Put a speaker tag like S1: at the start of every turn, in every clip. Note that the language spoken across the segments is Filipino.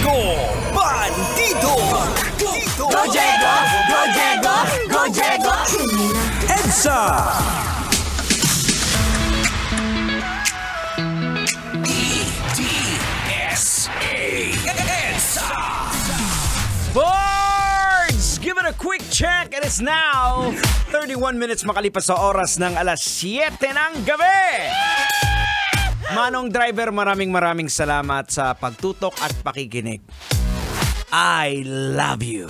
S1: Diego Bandido.
S2: Go Diego! Go Diego! Go Diego!
S1: EDSA. EDSA. Boards! Give it a quick check. It is now 31 minutes makalipas sa oras ng alas 7 ng gabi. Manong driver, maraming salamat sa pagtutok at pakikinig. I love you.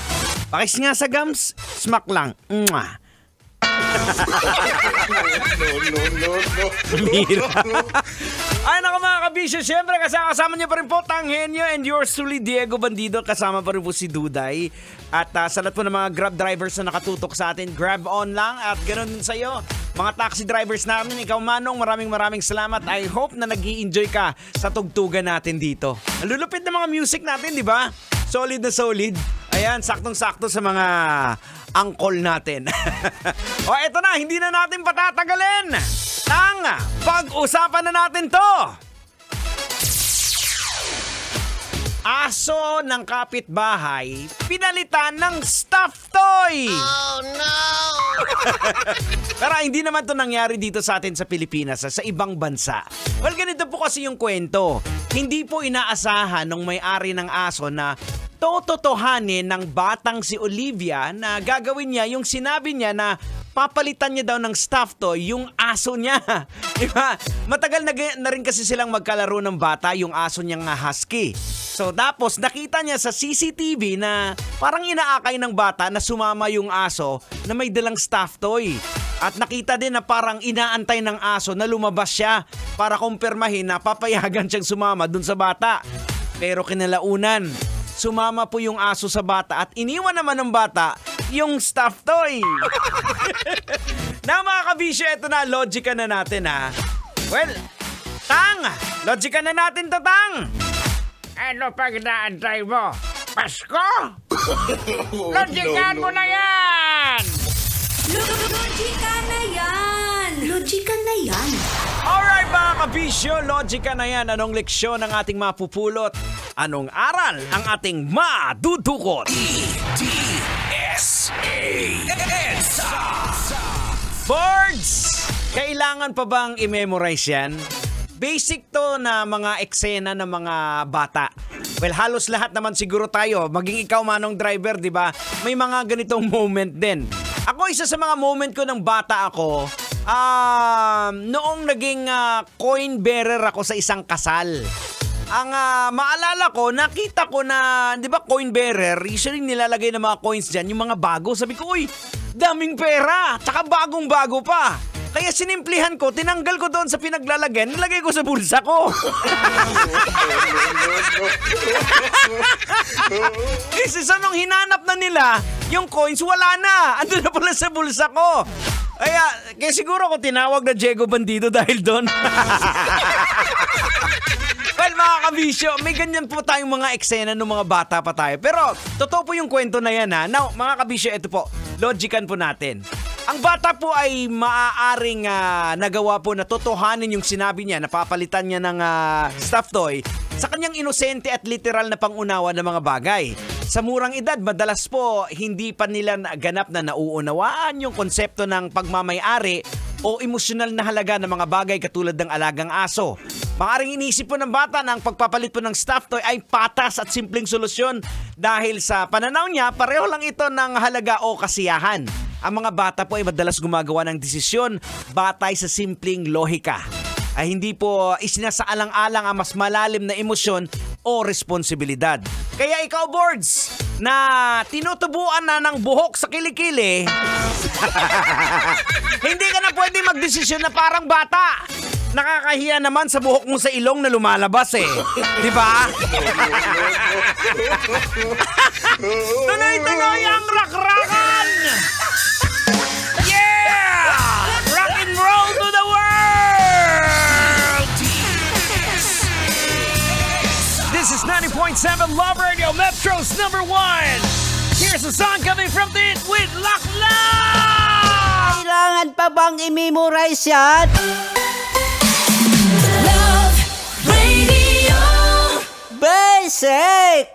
S1: Pakis nga sa gums, smack lang. Mwah. Mira. Ay nako mga kabisyo, syempre kasama niyo pa rin po Tanghenyo and yours truly Diego Bandido. Kasama pa rin po si Duday. At sa lahat po ng mga Grab drivers na nakatutok sa atin, Grab on lang. At ganoon din sa'yo, mga taxi drivers namin. Ikaw Manong, maraming salamat. I hope na nag-i-enjoy ka sa tugtugan natin dito. Ang lulupit na mga music natin, di ba? Solid na solid. Ayan, saktong-sakto sa mga angkol natin. O eto na, hindi na natin patatagalin. Pag-usapan na natin to. Aso ng kapitbahay, pinalitan ng stuffed toy.
S2: Oh no!
S1: Pero hindi naman to nangyari dito sa atin sa Pilipinas, sa ibang bansa. Well, ganito po kasi yung kwento. Hindi po inaasahan ng may-ari ng aso na tototohanin ng batang si Olivia na gagawin niya yung sinabi niya na papalitan niya daw ng stuffed toy yung aso niya. Diba? Matagal na rin kasi silang magkalaro ng bata, yung aso niyang husky. So tapos nakita niya sa CCTV na parang inaakay ng bata na sumama yung aso na may dalang stuffed toy. At nakita din na parang inaantay ng aso na lumabas siya para kumpirmahin na papayagan siyang sumama dun sa bata. Pero kinalaunan, sumama po yung aso sa bata at iniwan naman ng bata yung stuffed toy. Na mga kabisyo, ito na, logika na natin ha. Well, Tang, logika na natin to, Tang. Ano pag naantay mo? Pasko? Logikan mo na yan!
S2: Logika na yan! Logika na yan!
S1: Alright mga kabisyo, logika na yan. Anong leksyon ang ating mapupulot? Anong aral ang ating madudukot? EDSA. Boards! Kailangan pa bang i-memorize yan? Basic to na mga eksena ng mga bata. Well, halos lahat naman siguro tayo, maging ikaw Manong driver, di ba? May mga ganitong moment din. Ako, isa sa mga moment ko ng bata ako, noong naging coin bearer ako sa isang kasal. Ang maalala ko, nakita ko na, di ba coin bearer, usually nilalagay ng mga coins dyan, yung mga bago. Sabi ko, uy, daming pera, tsaka bagong-bago pa. Kaya sinimplihan ko, tinanggal ko doon sa pinaglalagyan, nilagay ko sa bulsa ko. Kasi sa nung hinanap na nila, yung coins wala na. Ando na pala sa bulsa ko. Kaya siguro ko tinawag na Diego Bandido dahil doon. Well, mga kabisyo, may ganyan po tayong mga eksena ng mga bata pa tayo. Pero, totoo po yung kwento na yan ha. Now, mga kabisyo, ito po, logikan po natin. Ang bata po ay maaaring nagawa po na totohanin yung sinabi niya, napapalitan niya ng stuffed toy sa kanyang inosente at literal na pangunawa ng mga bagay. Sa murang edad, madalas po hindi pa nila ganap na nauunawaan yung konsepto ng pagmamay-ari o emosyonal na halaga ng mga bagay katulad ng alagang aso. Maaring inisip po ng bata na ang pagpapalit po ng stuffed toy ay patas at simpleng solusyon dahil sa pananaw niya, pareho lang ito ng halaga o kasiyahan. Ang mga bata po ay madalas gumagawa ng desisyon batay sa simpleng lohika. Ay hindi po isinasaalang-alang ang mas malalim na emosyon o responsibilidad. Kaya ikaw, boards, na tinutubuan na ng buhok sa kilikili, hindi ka na pwede magdesisyon na parang bata. Nakakahiya naman sa buhok mo sa ilong na lumalabas eh. Di ba? Tuloy-tuloy ang rakrakan! Yeah! Rock and roll to the world! This is 90.7 Love Radio, Metro's #1. Here's a song coming from the with Lakla!
S3: Kailangan pa bang i-memorize yan?
S2: Love Radio!
S3: Bay! Isaac!